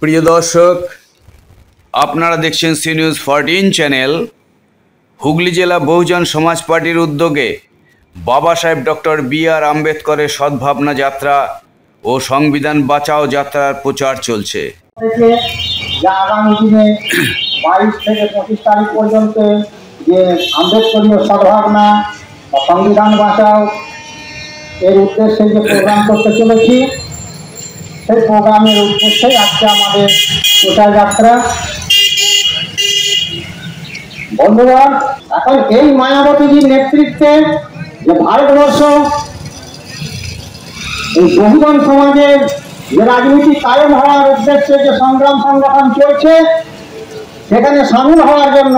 প্রিয় দর্শক, আপনারা দেখছেন সি নিউজ 14 চ্যানেল। হুগলি জেলা বহুজন সমাজ পার্টির উদ্যোগে বাবা সাহেব ডক্টর বি.আর. আম্বেদকরের সদ্ভাবনা যাত্রা ও সংবিধান বাঁচাও যাত্রার প্রচার চলছে। আগামী দিনে 22 থেকে 25 তারিখ পর্যন্ত যে আম্বেদকরীয় সদ্ভাবনা ও সংবিধান বাঁচাও এর উদ্দেশ্যে যে প্রোগ্রাম করতে চলেছি, সেই প্রোগ্রামের উদ্দেশ্যেই আজকে আমাদের প্রচার যাত্রা। বন্ধুগণ, এখন এই মায়াবতীজির নেতৃত্বে যে ভারতবর্ষ এই বহুজন সমাজের যে রাজনীতি কায়েম হওয়ার উদ্দেশ্যে যে সংগ্রাম সংগঠন চলছে, সেখানে সামিল হওয়ার জন্য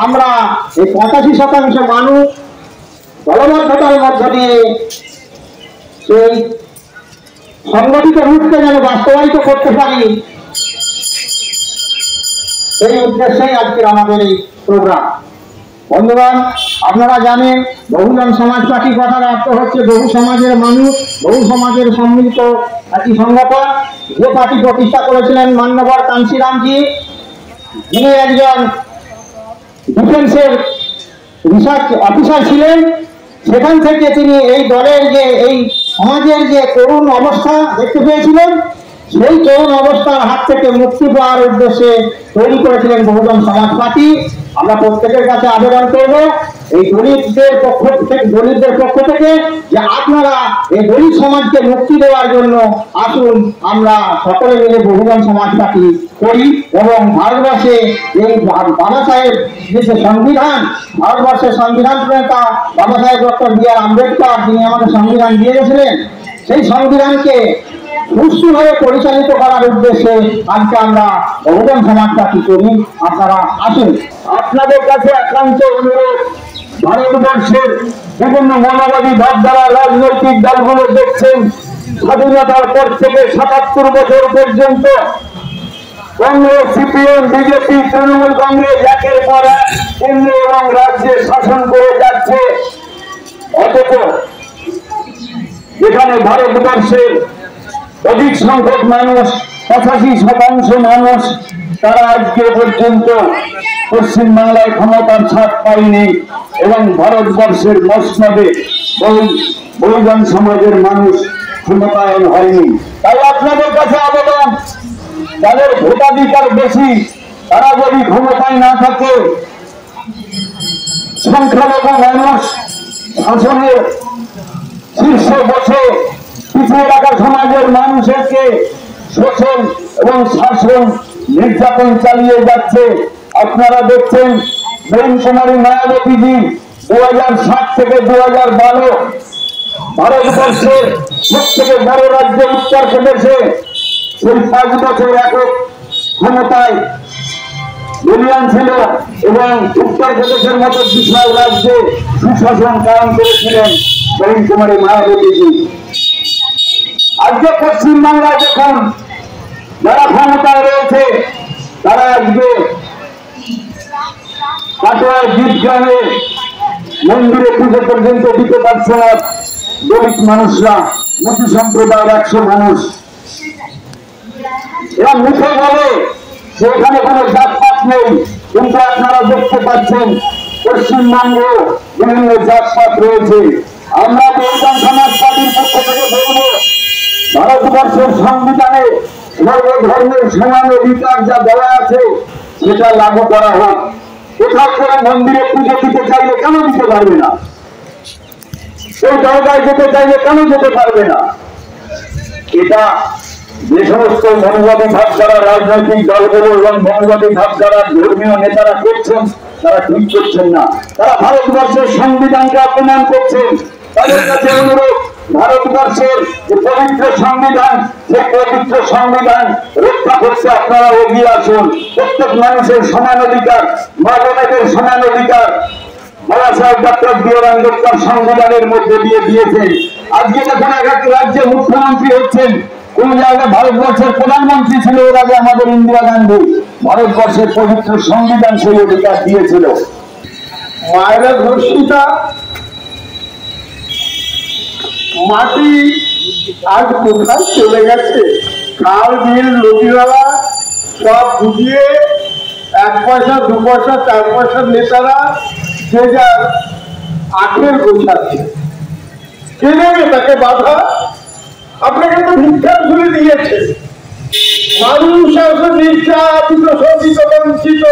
আমরা এই 85% মানুষ দলবদ্ধতার মধ্য দিয়ে সেই সংগঠিত রূপকে যেন বাস্তবায়িত করতে পারি, সেই উদ্দেশ্যেই আজকের আমাদের এই প্রোগ্রাম। বন্ধুগণ, আপনারা জানেন বহুজন সমাজ পার্টি কথার অর্থ হচ্ছে বহু সমাজের মানুষ, বহু সমাজের সম্মিলিত একটি সংগঠন। যে পার্টি প্রতিষ্ঠা করেছিলেন মান্যবর কাঞ্চিরামজি, যিনি একজন ডিফেন্সের রিসার্চ অফিসার ছিলেন। সেখান থেকে তিনি এই দলের যে এই সমাজের যে করুণ অবস্থা দেখতে পেয়েছিলেন, সেই করুণ অবস্থার হাত থেকে মুক্তি পাওয়ার উদ্দেশ্যে তৈরি করেছিলেন বহুজন সমাজ পার্টি। আমরা প্রত্যেকের কাছে আবেদন করব এই দলিতদের পক্ষ থেকে যে আপনারা এই দলিত সমাজকে মুক্তি দেওয়ার জন্য আসুন, আমরা সকলে মিলে বহুজন সমাজ পার্টি করি এবং ভারতবর্ষে এই বাবা সাহেব যে সংবিধান, ভারতবর্ষের সংবিধান প্রণেতা বাবা সাহেব ডক্টর বি.আর. আম্বেদকর, যিনি আমাদের সংবিধান দিয়ে গেছিলেন, সেই সংবিধানকে সুষ্ঠুভাবে পরিচালিত করার উদ্দেশ্যে আজকে আমরা বহুজন সমাজ পার্টি করি। আপনারা আসুন। আপনাদের কাছে একান্ত অনুরোধ, ভারতবর্ষের বিভিন্ন মনোবাদী ভাবধারা রাজনৈতিক দলগুলো দেখছেন স্বাধীনতার পর থেকে 77 বছর পর্যন্ত কংগ্রেস, সিপিএম, বিজেপি, তৃণমূল কংগ্রেস একের পর এক কেন্দ্র এবং রাজ্যে শাসন করে যাচ্ছে। অথচ এখানে ভারতবর্ষের অধিক সংখ্যক মানুষ, 85% মানুষ, তারা আজকে পর্যন্ত পশ্চিমবাংলায় ক্ষমতার ছাপ পায়নি এবং ভারতবর্ষের মসনদে বহুজন সমাজের মানুষ ক্ষমতায়ন হয়নি। তাই আপনাদের কাছে আবেদন, যাদের ভোটাধিকার বেশি তারা যদি ক্ষমতায় না থাকে, সংখ্যালঘু মানুষ শাসনের শীর্ষে বসে পিছিয়ে রাখা সমাজের মানুষকে শোষণ এবং শাসন নির্যাতন চালিয়ে যাচ্ছে। আপনারা দেখছেন প্রেম কুমারী মায়াবতীজি 2007 থেকে 2012 ভারতবর্ষের সব থেকে বড় রাজ্য উত্তরপ্রদেশে সেই 5 বছর একক ক্ষমতায় বলিয়ান ছিল এবং উত্তরপ্রদেশের মতো বিশাল রাজ্যে সুশাসন কায়েম করেছিলেন প্রেম কুমারী মায়াবতীজি। আজকে পশ্চিমবাংলায় যখন যারা ক্ষমতায় রয়েছে, তারা আজকে কাটোয়ার গীতগ্রামে মন্দিরে পুজো পর্যন্ত দিতে পারছে না দলিত মানুষরা, মুসি সম্প্রদায়ের 100 মানুষ। এরা মুখে বলে যে এখানে কোনো জাতপাত নেই, কিন্তু আপনারা দেখতে পাচ্ছেন পশ্চিমবঙ্গে বিভিন্ন জাতপাত রয়েছে। আমরা বহুজন সমাজ পার্টির পক্ষ থেকে বলবো, ভারতবর্ষের সংবিধানে সর্বধর্মের সমান অধিকার যা দেওয়া আছে সেটা লাগু করা হোক। কোথাও করে মন্দিরে পুজো দিতে চাইলে কেন দিতে পারবে না? সেই দরগায় যেতে চাইলে কেন যেতে পারবে না? এটা যে সমস্ত মনোবাদী ভাবধারা রাজনৈতিক দলগুলো এবং মনোবাদী ভাবধারা ধর্মীয় নেতারা করছেন, তারা ঠিক করছেন না। তারা ভারতবর্ষের সংবিধানকে অপমান করছেন। তাদের কাছে অনুরোধ, ভারতবর্ষের যে পবিত্র সংবিধান, সেই পবিত্র সংবিধান রক্ষা করতে আপনারা এগিয়ে আসুন। প্রত্যেক মানুষের সমান অধিকার, মা বোনেদের সমান অধিকার বাবা সাহেব ডক্টর বি.আর. আম্বেদকর সংবিধানের মধ্যে দিয়ে দিয়েছেন। আজকে যখন এক রাজ্যে মুখ্যমন্ত্রী হচ্ছেন, কোন জায়গায় ভারতবর্ষের প্রধানমন্ত্রী ছিল এর আগে আমাদের ইন্দিরা গান্ধী, ভারতবর্ষের পবিত্র সংবিধান সেই অধিকার দিয়েছিল। মায়েরা ধর্ষিতা মাটি আজ কোথায় চলে গেছে? কাল বিল নদীওয়ালা সব বুঝিয়ে 1 পয়সা 2 পয়সা 4 পয়সার নেতারা যে যার আখের গোছাচ্ছে, কে নেবে তাকে বাধা? আপনাকে তো ভিক্ষা তুলে দিয়েছে, মানুষ আসলে নির্যাতিত শোষিত বঞ্চিত।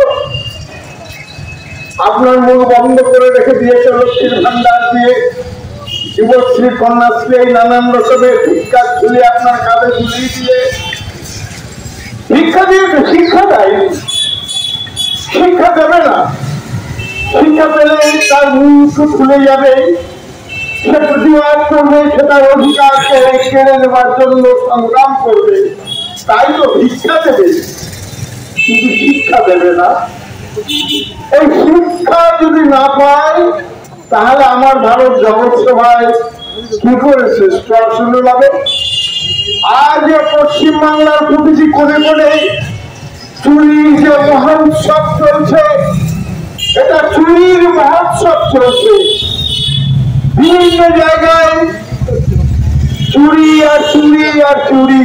আপনার মুখ বন্ধ করে রেখে দিয়েছে লক্ষ্মীর ভান্ডার দিয়ে, যুবশ্রী কন্যাশ্রী, এই নানান রকমের ভিক্ষা তুলে আপনার কাঁধে ঝুলিয়ে দিয়ে ভিক্ষা দিয়েছে। শিক্ষা দেয়, শিক্ষা দেবে না। শিক্ষা পেলে তার মুখ খুলে যাবে, সে প্রতিবাদ করবে, সে তার অধিকারকে কেড়ে নেবার জন্য সংগ্রাম করবে। তাই তো ভিক্ষা দেবে, কিন্তু শিক্ষা দেবে না। এই শিক্ষা যদি না পায় তাহলে আমার ভারত জগৎ সভায় কি করে শ্রেষ্ঠ আসন পাবে? আজ পশ্চিমবাংলার প্রতিটি কোণে কোণে চুরির যে মহোৎসব চলছে, এটা চুরির মহোৎসব চলছে। বিভিন্ন জায়গায় চুরি আর চুরি আর চুরি।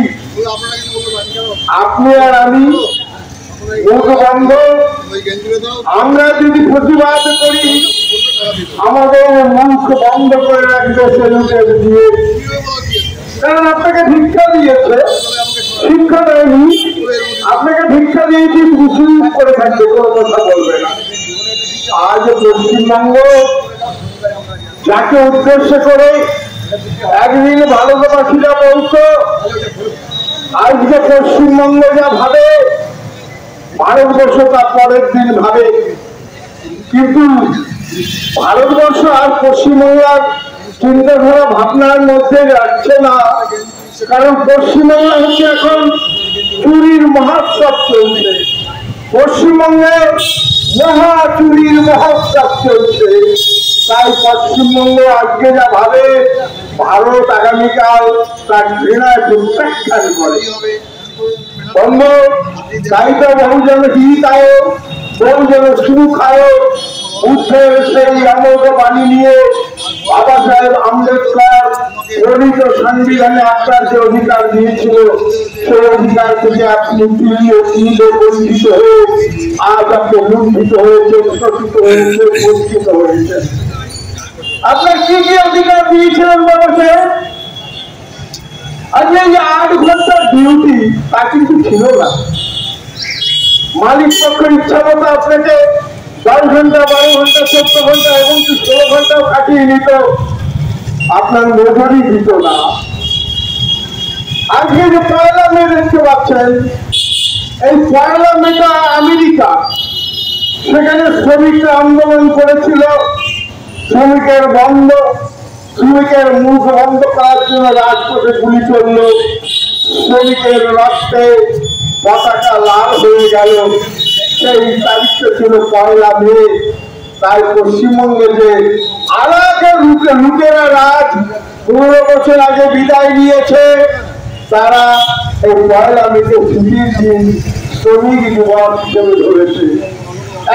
আপনি আর আমি মুখ বন্ধ, আমরা যদি প্রতিবাদ করি আমাদের মুখ বন্ধ করে রাখবে সে লোকের দিয়ে। কারণ আপনাকে ভিক্ষা দিয়েছে, শিক্ষা দেয়নি। আপনাকে ভিক্ষা দিয়েছি, কিছু করে থাকবে, কোনো কথা বলবে না। আজ পশ্চিমবঙ্গ যাকে উদ্দেশ্য করে একদিন ভারতবাসীরা বলতো, আজকে পশ্চিমবঙ্গ যা ভাবে ভারতবর্ষ তার পরের দিন ভাবে। কিন্তু ভারতবর্ষ আর পশ্চিমবাংলার চিন্তাধারা ভাবনার মধ্যে যাচ্ছে না, কারণ পশ্চিমবাংলা হচ্ছে এখন চুরির মহোৎসব চলছে। পশ্চিমবঙ্গে মহা চুরির মহোৎসব চলছে। তাই পশ্চিমবঙ্গ আজকে যা ভাবে ভারত আগামীকাল তার ঘৃণায় প্রত্যাখ্যান করে। বন্ধু, তাই তো বহুজন হিত আয়, বহুজন সুখ আয়, বুদ্ধের সেই অমোঘ বাণী নিয়ে বাবা সাহেব আম্বেদকর প্রণীত সংবিধানে আপনার যে অধিকার দিয়েছিল, সেই অধিকার থেকে আপনি বঞ্চিত হয়ে আজ আপনি লুণ্ঠিত হয়েছে, শোষিত হয়েছে, বঞ্চিত হয়েছে। আপনার কি কি অধিকার দিয়েছিলেন বাবা সাহেব? আজকে এই 8 ঘন্টার ডিউটি তা কিন্তু ছিল না। মালিক পক্ষের ইচ্ছা মতো আপনাকে 10 ঘন্টা 12 ঘন্টা 14 ঘন্টা এবং 16 ঘন্টাও কাটিয়ে নিত, আপনার মজুরি দিত না। আজকে যে 1 মে দেখতে পাচ্ছেন, এই 1 মেটা আমেরিকা, সেখানে শ্রমিকরা আন্দোলন করেছিল। শ্রমিকের মুখ বন্ধ করার জন্য রাজপথে গুলি চলল, শ্রমিকের রক্তে পতাকা লাল হয়ে গেল। সেই তারিখটা ছিল 1 মে। তাই পশ্চিমবঙ্গে যে আলাদা লুটেরা রাজ 15 বছর আগে বিদায় নিয়েছে, তারা এই 1 মেতে ছুটির দিন শ্রমিক দিবস হিসেবে ধরেছে।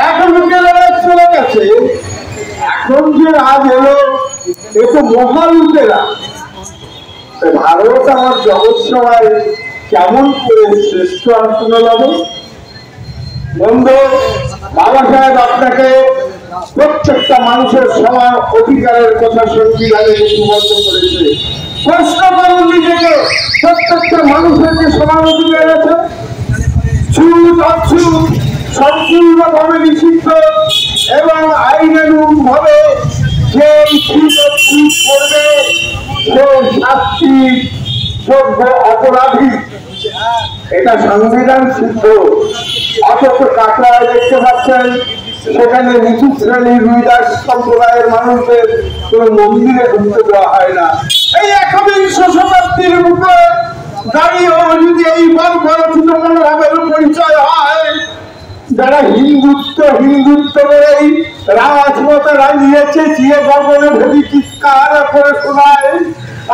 এখন লুটেরা রাজ চলে গেছে, এখন যে রাজ এলো এ তো মহা লুটেরা। ভারত আমার জগৎ সভায় কেমন করে শ্রেষ্ঠ আসন পাবে? বন্ধু, বাবা সাহেব আপনাকে প্রত্যেকটা মানুষের সমান অধিকারের কথা সংবিধানে লিপিবদ্ধ করেছে। প্রশ্ন করুন নিজেকে, প্রত্যেকটা মানুষের যে সমান অধিকার আছে? ছুট অছুট সম্পূর্ণভাবে নিষিদ্ধ এবং আইনানুগ ভাবে যে করবে সে শাস্তির যোগ্য অপরাধী। এটা সংবিধান সিদ্ধ। অথচ কাকড়ায় দেখতে পাচ্ছেন সেখানে নিচু শ্রেণীর রুইদাস সম্প্রদায়ের মানুষদের কোন মন্দিরে ঢুকতে দেওয়া হয় না। এই একবিংশ শতাব্দীর উপরে দাঁড়িয়েও যদি এই বর্বরচিত মনোভাবের পরিচয় হয়, যারা হিন্দুত্ব করেই রাজপথে দাঁড়িয়ে চেঁচিয়ে গগনে ভেদি চিৎকার করে শোনায়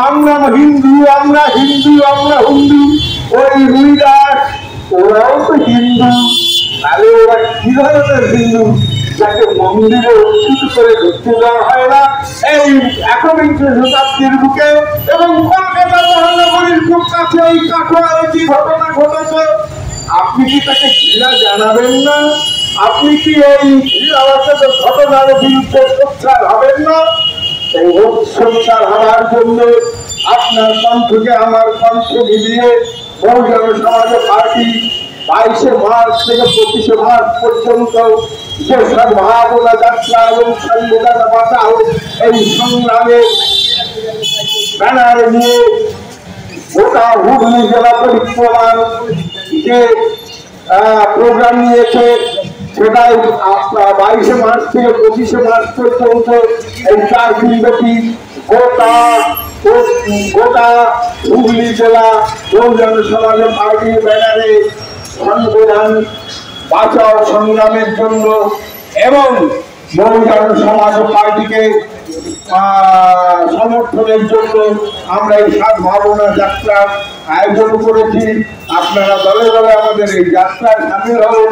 আমরা হিন্দু, আমরা হিন্দু, আমরা হিন্দু, ওই রুইদাস ওরাও তো হিন্দু। তাহলে ওরা কি ধরনের হিন্দু যাকে মন্দিরে উচ্ছিত করে ঢুকতে দেওয়া হয় না? এই একবিংশ শতাব্দীর বুকে এবং কলকাতা মহানগরীর খুব কাছে এই কাটোয়ায় কি ঘটনা ঘটেছে আপনি কি তাকে ঘৃণা জানাবেন না? আপনি কি এই ঘৃণাবশত ঘটনার বিরুদ্ধে সোচ্চার হবেন না? এই সোচ্চার হওয়ার জন্য আপনার কণ্ঠকে আমার কণ্ঠ মিলিয়ে বহুজন সমাজ পার্টি 22শে মার্চ থেকে 25শে মার্চ পর্যন্ত যে সদ্ভাবনা যাত্রা এবং সংবিধান বাঁচাও এই সংগ্রামে ব্যানার নিয়ে গোটা হুগলি জেলা পরিক্রমার যে প্রোগ্রাম নিয়েছে সেটাই 22শে মার্চ থেকে 25শে মার্চ পর্যন্ত এই 4 দিনব্যাপী গোটা হুগলি জেলা বহুজন সমাজ পার্টির ব্যানারে সংবিধান বাঁচাও সংগ্রামের জন্য এবং বহুজন সমাজ পার্টিকে সমর্থনের জন্য আমরা এই সদ্ভাবনা যাত্রার আয়োজন করেছি। আপনারা দলে দলে আমাদের এই যাত্রায় সামিল হন।